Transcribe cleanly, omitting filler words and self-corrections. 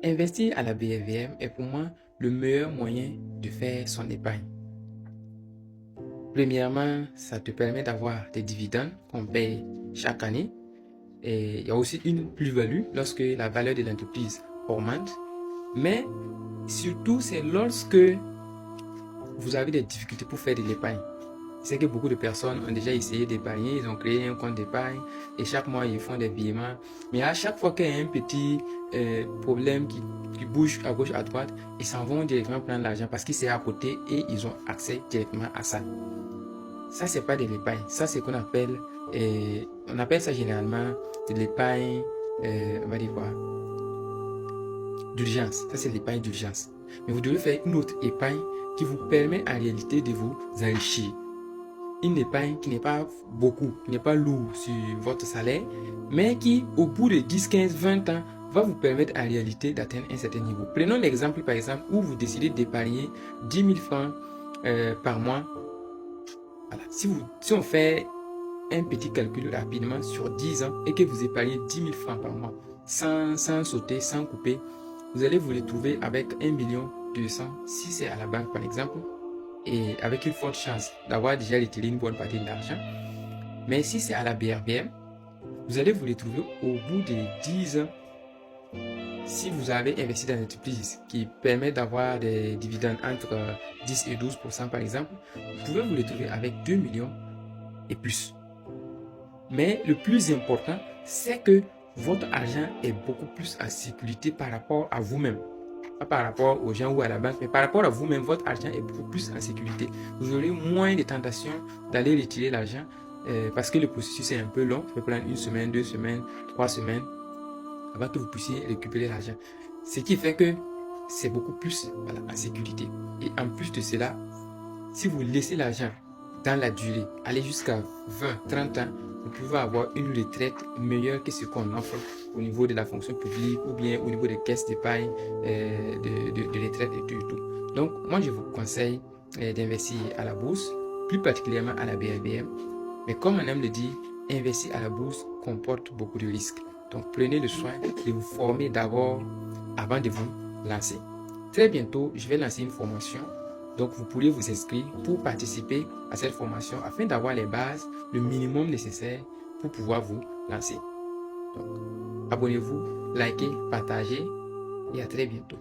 Investir à la BRVM est pour moi le meilleur moyen de faire son épargne. Premièrement, ça te permet d'avoir des dividendes qu'on paye chaque année. Et il y a aussi une plus-value lorsque la valeur de l'entreprise augmente. Mais surtout, c'est lorsque vous avez des difficultés pour faire de l'épargne. C'est que beaucoup de personnes ont déjà essayé d'épargner, ils ont créé un compte d'épargne et chaque mois ils font des virements. Mais à chaque fois qu'il y a un petit problème qui bouge à gauche, à droite, ils s'en vont directement prendre l'argent parce que c'est à côté et ils ont accès directement à ça. Ça, c'est pas de l'épargne. Ça, c'est qu'on appelle, on appelle ça généralement de l'épargne, on va dire quoi, d'urgence. Ça, c'est l'épargne d'urgence. Mais vous devez faire une autre épargne qui vous permet en réalité de vous enrichir. Une épargne qui n'est pas beaucoup, qui n'est pas lourd sur votre salaire, mais qui, au bout de 10, 15, 20 ans, va vous permettre en réalité d'atteindre un certain niveau. Prenons l'exemple, par exemple, où vous décidez d'épargner 10 000 francs par mois. Voilà. Si on fait un petit calcul rapidement sur 10 ans et que vous épargnez 10 000 francs par mois, sans sauter, sans couper, vous allez vous retrouver avec 1 200 000 si c'est à la banque, par exemple, et avec une forte chance d'avoir déjà retiré une bonne partie de l'argent. Mais si c'est à la BRBM, vous allez vous retrouver au bout de 10 ans, si vous avez investi dans une entreprise qui permet d'avoir des dividendes entre 10 et 12% par exemple, vous pouvez vous retrouver avec 2 millions et plus. Mais le plus important, c'est que votre argent est beaucoup plus en sécurité par rapport à vous-même. Pas par rapport aux gens ou à la banque, mais par rapport à vous-même, votre argent est beaucoup plus en sécurité. Vous aurez moins de tentations d'aller retirer l'argent parce que le processus est un peu long. Ça peut prendre 1 semaine, 2 semaines, 3 semaines avant que vous puissiez récupérer l'argent. Ce qui fait que c'est beaucoup plus en sécurité. Et en plus de cela, si vous laissez l'argent dans la durée, aller jusqu'à 20, 30 ans, vous pouvez avoir une retraite meilleure que ce qu'on offre au niveau de la fonction publique ou bien au niveau des caisses d'épargne, de retraite et tout. Donc, moi, je vous conseille d'investir à la bourse, plus particulièrement à la BRBM. Mais comme on aime le dire, investir à la bourse comporte beaucoup de risques. Donc, prenez le soin de vous former d'abord avant de vous lancer. Très bientôt, je vais lancer une formation. Donc, vous pourrez vous inscrire pour participer à cette formation afin d'avoir les bases, le minimum nécessaire pour pouvoir vous lancer. Donc, abonnez-vous, likez, partagez et à très bientôt.